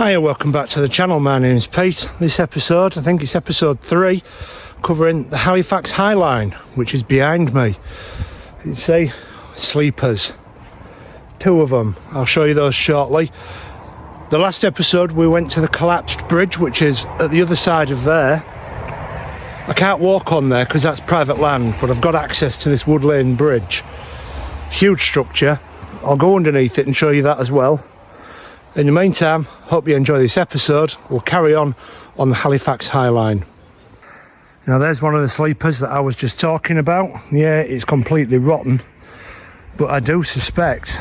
Hiya, welcome back to the channel. My name's Pete. This episode, I think it's episode 3, covering the Halifax High Line, which is behind me. You see, sleepers. 2 of them. I'll show you those shortly. The last episode we went to the collapsed bridge, which is at the other side of there. I can't walk on there because that's private land, but I've got access to this wood lane bridge. Huge structure. I'll go underneath it and show you that as well. In the meantime, hope you enjoy this episode. We'll carry on the Halifax High Line. Now there's one of the sleepers that I was just talking about. Yeah, it's completely rotten, but I do suspect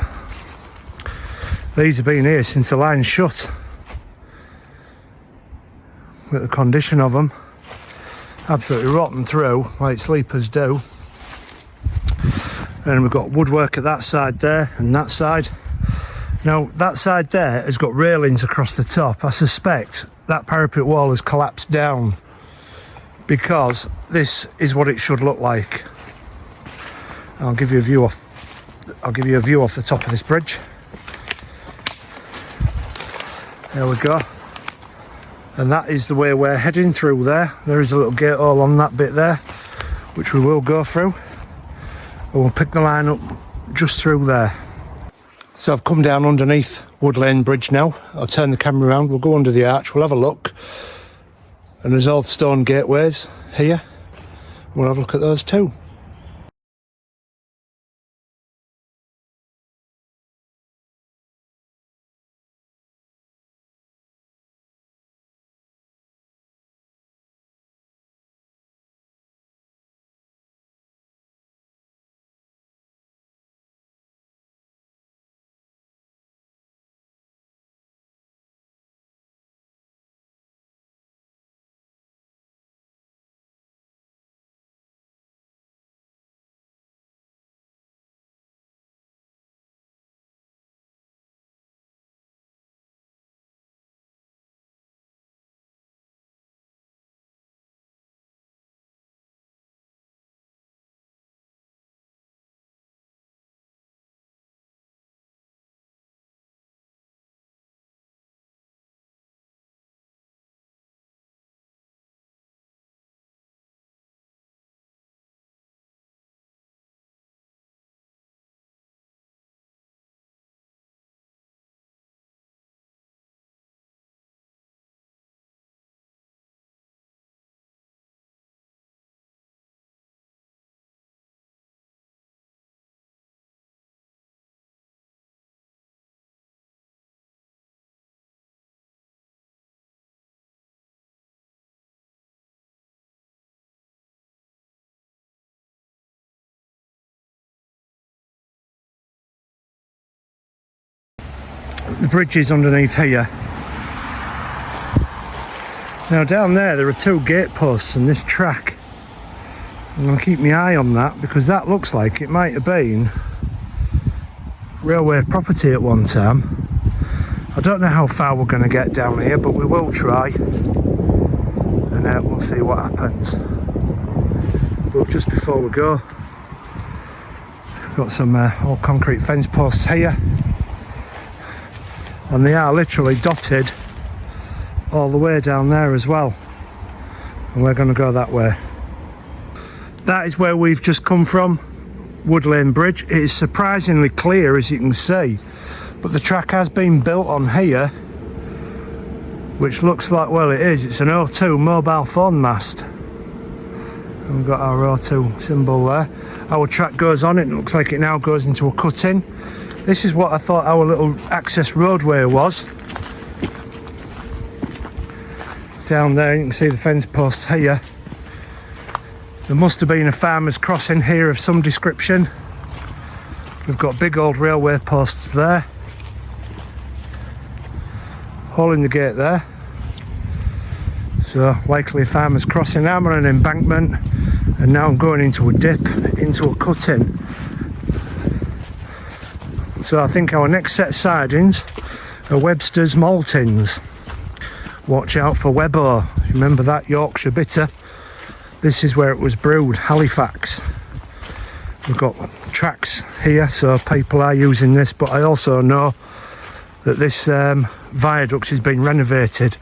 these have been here since the line's shut. Look at the condition of them. Absolutely rotten through, like sleepers do. And we've got woodwork at that side there and that side. Now that side there has got railings across the top. I suspect that parapet wall has collapsed down because this is what it should look like. I'll give you a view off the top of this bridge. There we go. And that is the way we're heading through there. There is a little gate hole on that bit there, which we will go through. And we'll pick the line up just through there. So I've come down underneath Wood Lane Bridge now. I'll turn the camera around, we'll go under the arch, we'll have a look. And there's old stone gateways here. We'll have a look at those too. The bridge is underneath here. Now down there are 2 gate posts and this track. I'm going to keep my eye on that because that looks like it might have been railway property at one time. I don't know how far we're going to get down here, but we will try and we'll see what happens. But just before we go, got some old concrete fence posts here. And they are literally dotted all the way down there as well. And we're going to go that way. That is where we've just come from, Wood Lane Bridge. It is surprisingly clear, as you can see. But the track has been built on here, which looks like, well, it is. It's an O2 mobile phone mast. And we've got our O2 symbol there. Our track goes on. It looks like it now goes into a cut-in. This is what I thought our little access roadway was. Down there you can see the fence posts here. There must have been a farmer's crossing here of some description. We've got big old railway posts there. Hole in the gate there. So likely a farmer's crossing. I'm on an embankment and now I'm going into a dip, into a cut-in. So I think our next set of sidings are Webster's Maltings. Watch out for Webber. Remember that Yorkshire bitter? This is where it was brewed, Halifax. We've got tracks here, so people are using this, but I also know that this viaduct has been renovated,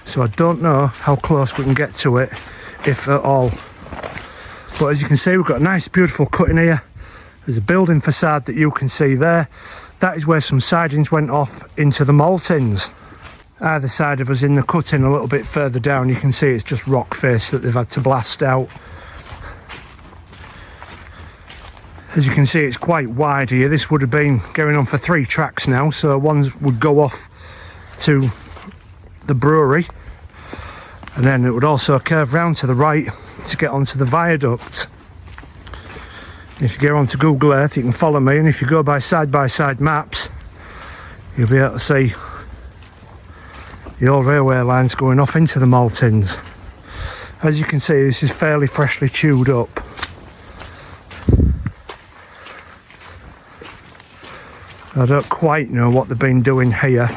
so I don't know how close we can get to it, if at all. But as you can see, we've got a nice beautiful cutting here. There's a building facade that you can see there. That is where some sidings went off into the maltings. Either side of us in the cutting, a little bit further down, you can see it's just rock face that they've had to blast out. As you can see, it's quite wide here. This would have been going on for 3 tracks now, so one would go off to the brewery, and then it would also curve round to the right to get onto the viaduct. If you go onto Google Earth, you can follow me, and if you go by side maps, you'll be able to see the old railway lines going off into the maltings. As you can see, this is fairly freshly chewed up. I don't quite know what they've been doing here,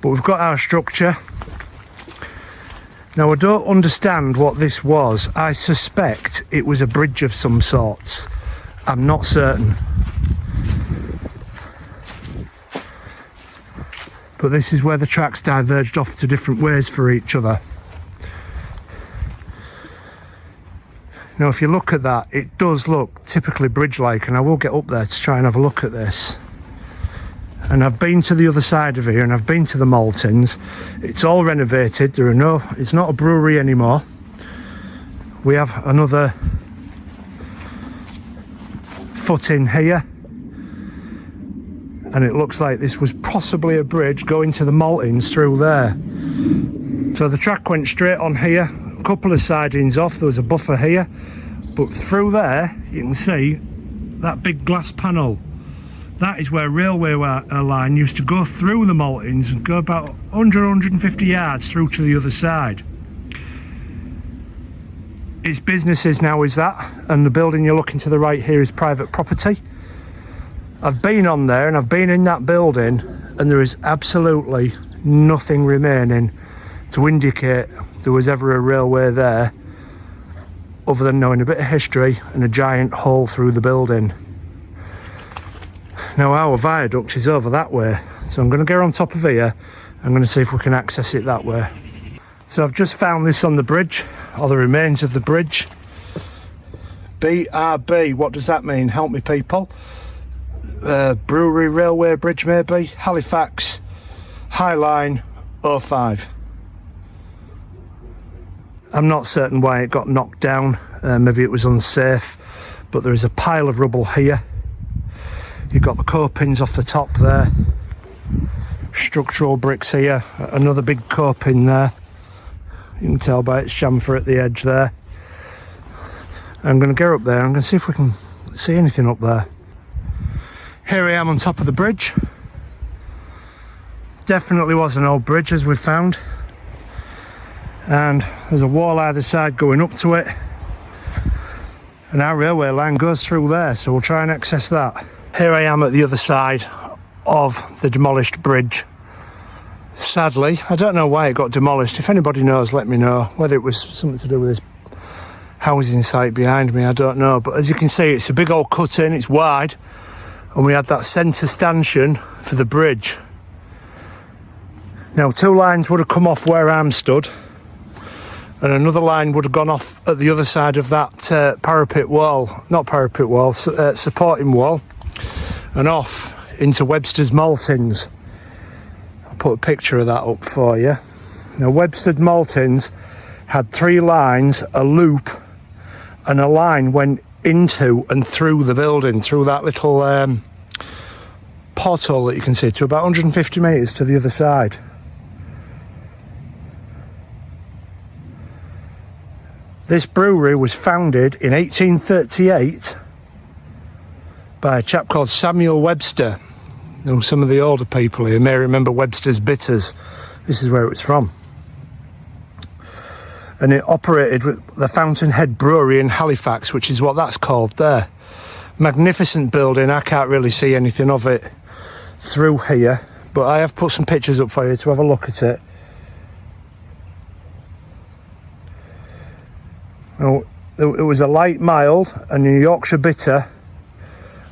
but we've got our structure. Now, I don't understand what this was. I suspect it was a bridge of some sorts. I'm not certain. But this is where the tracks diverged off to different ways for each other. Now, if you look at that, it does look typically bridge-like, and I will get up there to try and have a look at this. And I've been to the other side of here, and I've been to the maltings. It's all renovated. It's not a brewery anymore. We have another foot in here, and it looks like this was possibly a bridge going to the maltings through there. So the track went straight on here, a couple of sidings off, there was a buffer here, but through there you can see that big glass panel. That is where railway line used to go through the maltings and go about 150 yards through to the other side. It's businesses now, is that, and the building you're looking to the right here is private property. I've been on there and I've been in that building, and there is absolutely nothing remaining to indicate there was ever a railway there, other than knowing a bit of history and a giant hole through the building. Now, our viaduct is over that way, so I'm going to go on top of here. I'm going to see if we can access it that way. So I've just found this on the bridge, or the remains of the bridge. BRB, what does that mean? Help me, people. Brewery Railway Bridge, maybe. Halifax High Line 05. I'm not certain why it got knocked down. Maybe it was unsafe, but there is a pile of rubble here. You've got the copings off the top there, structural bricks here, another big coping there. You can tell by its chamfer at the edge there. I'm going to go up there, I'm going to see if we can see anything up there. Here I am on top of the bridge. Definitely was an old bridge, as we've found. And there's a wall either side going up to it. And our railway line goes through there, so we'll try and access that. Here I am at the other side of the demolished bridge. Sadly, I don't know why it got demolished. If anybody knows, let me know. Whether it was something to do with this housing site behind me, I don't know. But as you can see, it's a big old cut-in, it's wide. And we had that centre stanchion for the bridge. Now, 2 lines would have come off where I'm stood, and another line would have gone off at the other side of that parapet wall, not parapet wall, supporting wall, and off into Webster's maltings. I'll put a picture of that up for you. Now, Webster's maltings had 3 lines, a loop, and a line went into and through the building, through that little porthole that you can see, to about 150 metres to the other side. This brewery was founded in 1838 by a chap called Samuel Webster. Now, some of the older people here may remember Webster's Bitters. This is where it was from. And it operated with the Fountainhead Brewery in Halifax, which is what that's called there. Magnificent building. I can't really see anything of it through here, but I have put some pictures up for you to have a look at it. Now, it was a light mild, a New Yorkshire bitter,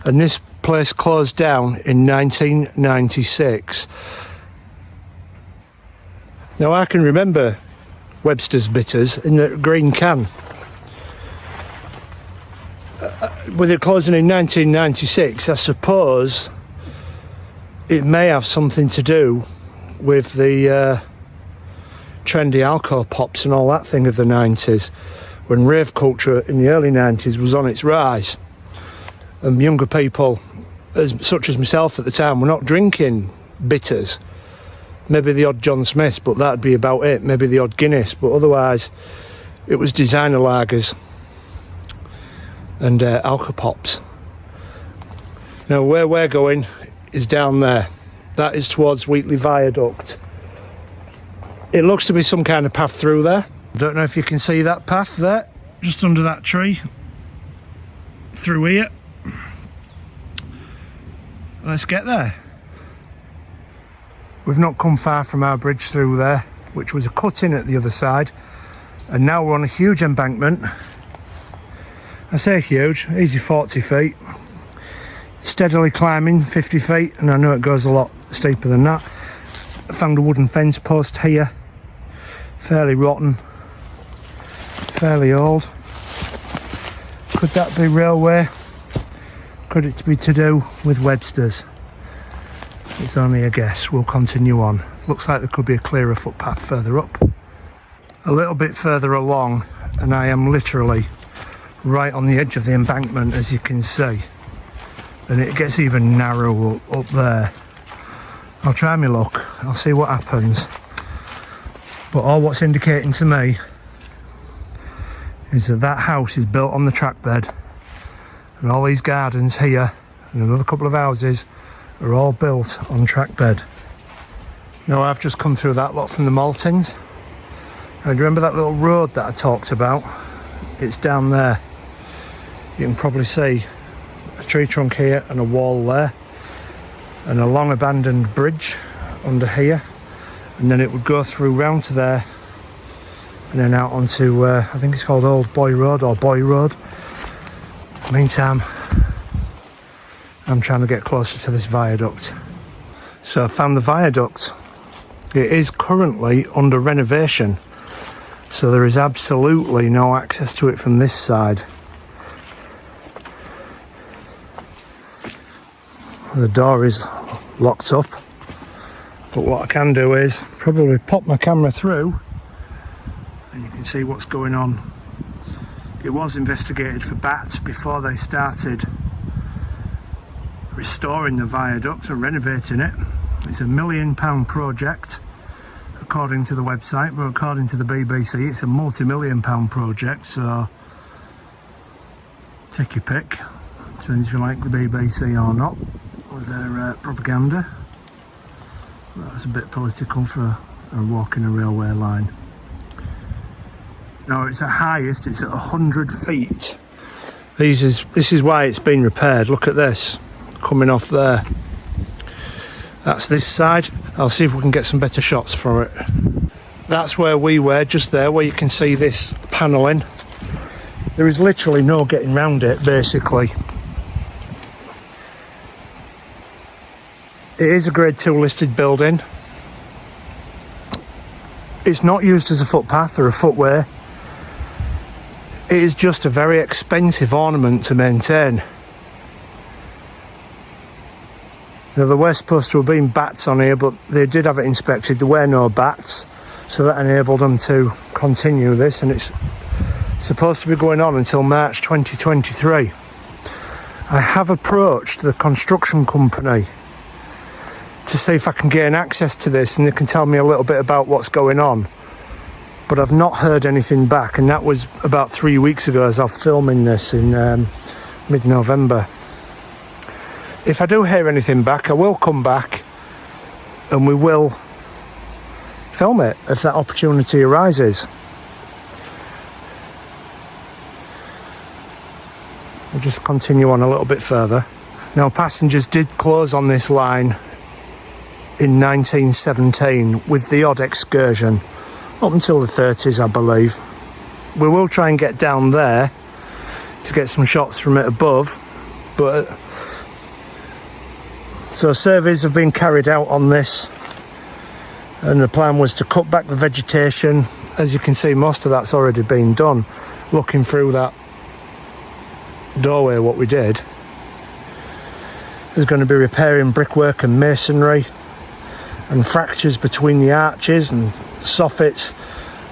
and this place closed down in 1996. Now I can remember Webster's bitters in the green can. With it closing in 1996, I suppose it may have something to do with the trendy alcohol pops and all that thing of the 90s, when rave culture in the early 90s was on its rise, and younger people such as myself at the time were not drinking bitters. Maybe the odd John Smith's, but that'd be about it. Maybe the odd Guinness, but otherwise it was designer lagers and alcopops. Now where we're going is down there. That is towards Wheatley Viaduct. It looks to be some kind of path through there. I don't know if you can see that path there, just under that tree. Through here. Let's get there. We've not come far from our bridge through there, which was a cut-in at the other side, and now we're on a huge embankment. I say huge, easy 40 feet, steadily climbing 50 feet, and I know it goes a lot steeper than that. I found a wooden fence post here, fairly rotten, fairly old. Could that be railway? Could it be to do with Webster's? It's only a guess. We'll continue on. Looks like there could be a clearer footpath further up. A little bit further along, and I am literally right on the edge of the embankment, as you can see. And it gets even narrower up there. I'll try my luck. I'll see what happens. But all what's indicating to me is that that house is built on the track bed, and all these gardens here and another couple of houses are all built on track bed. Now I've just come through that lot from the Maltings. And do you remember that little road that I talked about? It's down there. You can probably see a tree trunk here and a wall there, and a long abandoned bridge under here, and then it would go through round to there and then out onto I think it's called Old Boy Road or Boy Road. Meantime, I'm trying to get closer to this viaduct. So I found the viaduct. It is currently under renovation, so there is absolutely no access to it from this side. The door is locked up, but what I can do is probably pop my camera through and you can see what's going on. It was investigated for bats before they started restoring the viaduct and renovating it. It's £1 million project according to the website, but according to the BBC it's a multi-million-pound project, so take your pick. Depends if you like the BBC or not with their propaganda. That's a bit political for a walking a railway line. Now it's at highest, it's at 100 feet. This is why it's been repaired. Look at this coming off there. That's this side. I'll see if we can get some better shots for it. That's where we were, just there, where you can see this panelling. There is literally no getting round it, basically. It is a grade 2 listed building. It's not used as a footpath or a footway. It is just a very expensive ornament to maintain. Now there were supposed to have been bats on here, but they did have it inspected. There were no bats, so that enabled them to continue this, and it's supposed to be going on until March 2023. I have approached the construction company to see if I can gain access to this and they can tell me a little bit about what's going on, but I've not heard anything back, and that was about 3 weeks ago as I was filming this in mid-November. If I do hear anything back, I will come back and we will film it if that opportunity arises. We'll just continue on a little bit further. Now, passengers did close on this line in 1917 with the odd excursion up until the 30s, I believe. We will try and get down there to get some shots from it above, but So surveys have been carried out on this, and the plan was to cut back the vegetation. As you can see, most of that's already been done. Looking through that doorway, what we did, there's going to be repairing brickwork and masonry and fractures between the arches and soffits,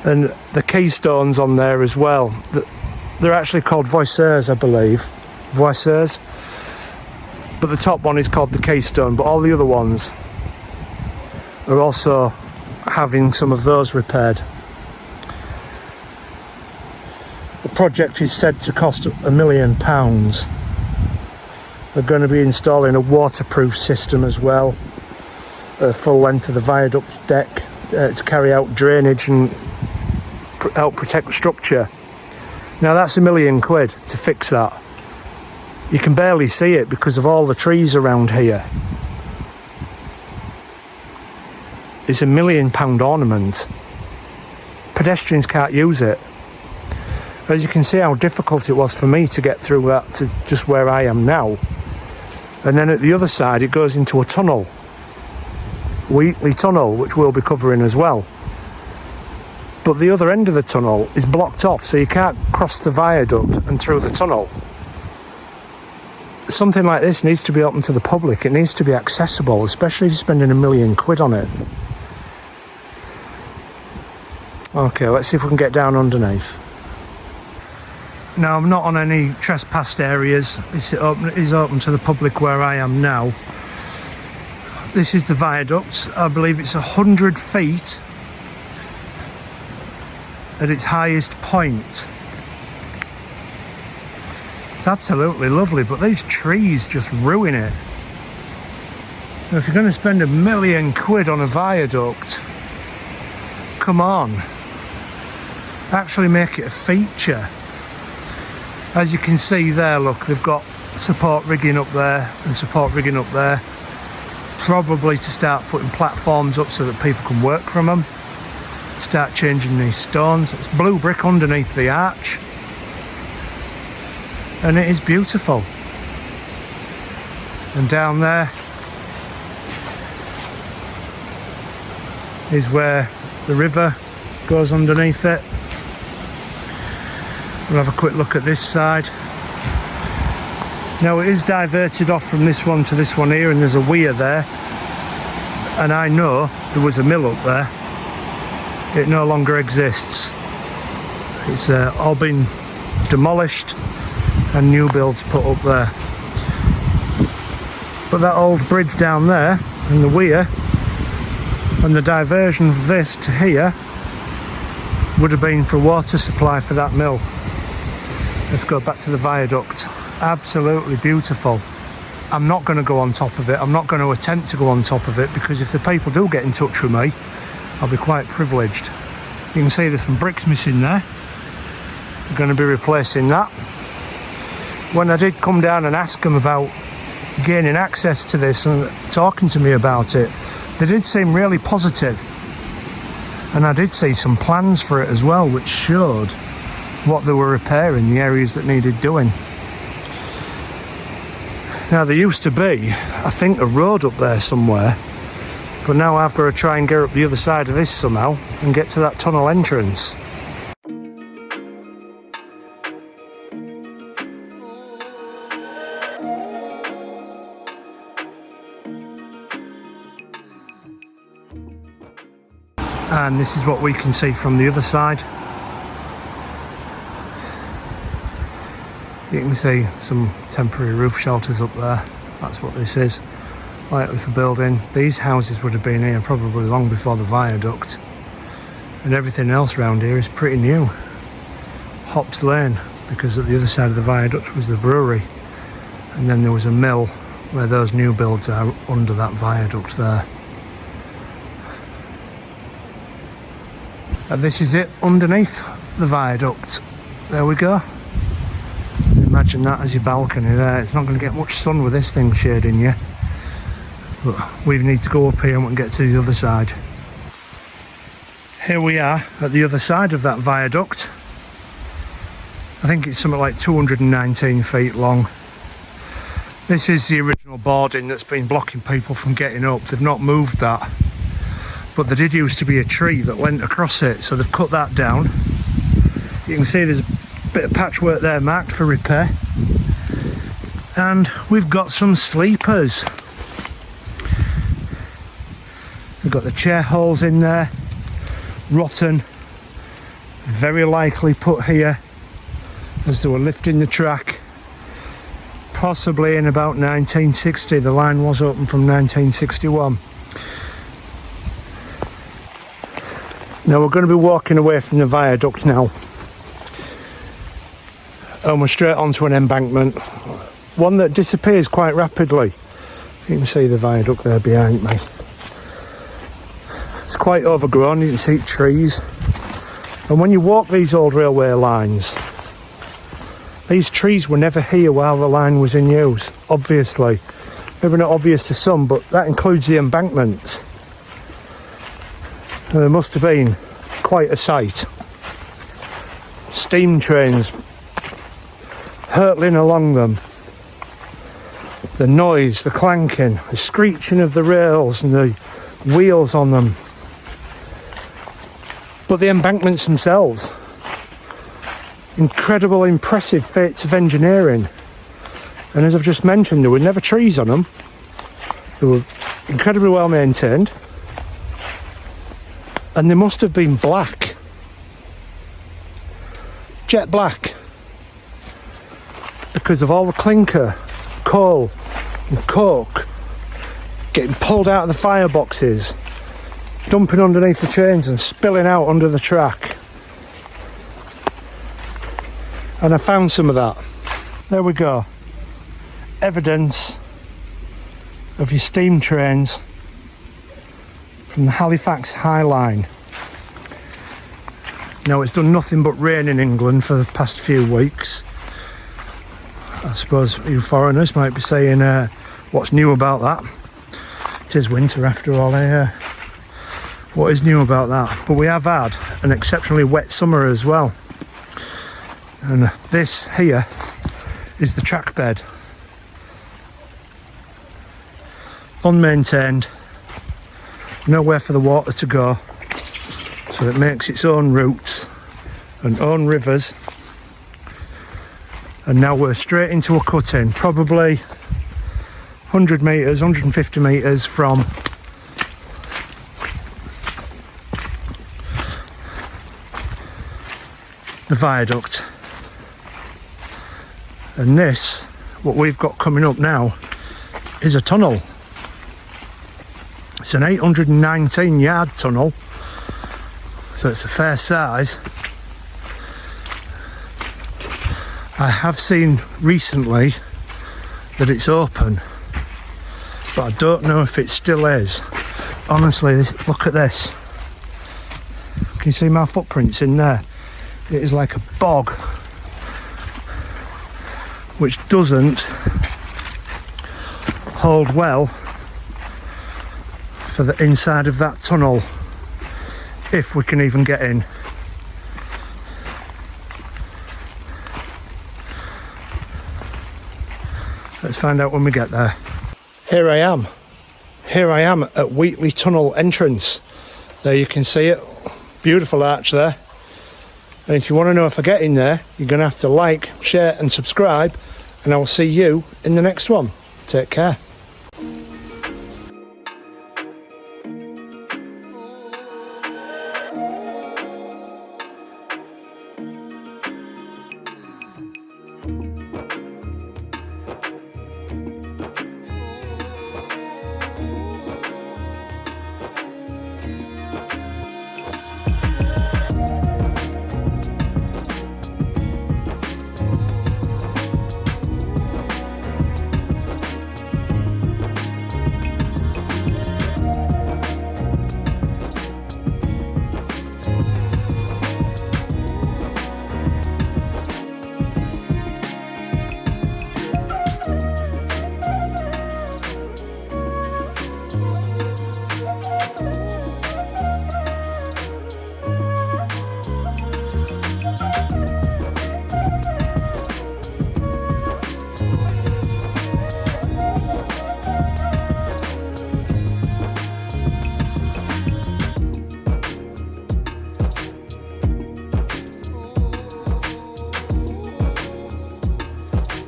and the keystones on there as well. They're actually called voiseurs, I believe. Voiseurs. But the top one is called the keystone, but all the other ones are also having some of those repaired. The project is said to cost £1 million. They're going to be installing a waterproof system as well, the full length of the viaduct deck, to carry out drainage and help protect the structure. Now that's £1 million to fix that. You can barely see it because of all the trees around here. It's £1 million ornament. Pedestrians can't use it. As you can see how difficult it was for me to get through that to just where I am now. And then at the other side it goes into a tunnel. Wheatley tunnel, which we'll be covering as well. But the other end of the tunnel is blocked off, so you can't cross the viaduct and through the tunnel. Something like this needs to be open to the public. It needs to be accessible, especially if you're spending £1 million on it. Okay, let's see if we can get down underneath. Now, I'm not on any trespassed areas. It is open to the public where I am now. This is the viaduct. I believe it's 100 feet at its highest point. It's absolutely lovely, but these trees just ruin it. Now, if you're going to spend £1 million on a viaduct, come on, actually make it a feature. As you can see there, look, they've got support rigging up there and support rigging up there, probably to start putting platforms up so that people can work from them, start changing these stones. It's blue brick underneath the arch, and it is beautiful. And down there is where the river goes underneath it. We'll have a quick look at this side. Now it is diverted off from this one to this one here, and there's a weir there, and I know there was a mill up there. It no longer exists. It's all been demolished and new builds put up there. But that old bridge down there and the weir and the diversion of this to here would have been for water supply for that mill. Let's go back to the viaduct. Absolutely beautiful. I'm not going to go on top of it. I'm not going to attempt to go on top of it, because if the people do get in touch with me, I'll be quite privileged. You can see there's some bricks missing there. We're going to be replacing that. When I did come down and ask them about gaining access to this and talking to me about it, they did seem really positive. And I did see some plans for it as well, which showed what they were repairing, the areas that needed doing. Now there used to be, I think, a road up there somewhere, but now I've got to try and get up the other side of this somehow and get to that tunnel entrance. And this is what we can see from the other side. You can see some temporary roof shelters up there. That's what this is. Likely for building. These houses would have been here probably long before the viaduct. And everything else around here is pretty new. Hops Lane, because at the other side of the viaduct was the brewery. And then there was a mill where those new builds are under that viaduct there. And this is it underneath the viaduct. There we go. Imagine that as your balcony there. It's not going to get much sun with this thing shading you. But we need to go up here and we can get to the other side. Here we are at the other side of that viaduct. I think it's something like 219 feet long. This is the original Boarding that's been blocking people from getting up. They've not moved that, but there did used to be a tree that went across it, so they've cut that down. You can see there's a bit of patchwork there marked for repair, and we've got some sleepers. We've got the chair holes in there, rotten, very likely put here as they were lifting the track, possibly in about 1960. The line was open from 1961. Now we're going to be walking away from the viaduct now, and we're straight onto an embankment, one that disappears quite rapidly. You can see the viaduct there behind me. It's quite overgrown, you can see trees, and when you walk these old railway lines, these trees were never here while the line was in use, obviously. Maybe not obvious to some, but that includes the embankments. And there must have been quite a sight. Steam trains hurtling along them. The noise, the clanking, the screeching of the rails and the wheels on them. But the embankments themselves, incredible, impressive feats of engineering. And as I've just mentioned, there were never trees on them. They were incredibly well maintained. And they must have been black. Jet black. Because of all the clinker, coal and coke getting pulled out of the fireboxes, dumping underneath the trains and spilling out under the track. And I found some of that. There we go. Evidence of your steam trains from the Halifax High Line. Now it's done nothing but rain in England for the past few weeks. I suppose you foreigners might be saying, what's new about that? It is winter after all, what is new about that? But we have had an exceptionally wet summer as well. And this here is the track bed. Unmaintained, nowhere for the water to go. So it makes its own routes and own rivers. And now we're straight into a cut-in, probably 100 metres, 150 metres from the viaduct. And this, what we've got coming up now, is a tunnel. It's an 819 yard tunnel, so it's a fair size. I have seen recently that it's open, but I don't know if it still is. Honestly, look at this. Can you see my footprints in there? It is like a bog, which doesn't hold well for the inside of that tunnel, if we can even get in. Let's find out when we get there. Here I am at Wheatley tunnel entrance. There you can see it, beautiful arch there. And if you want to know if I get in there, you're going to have to like, share and subscribe, and I will see you in the next one. Take care.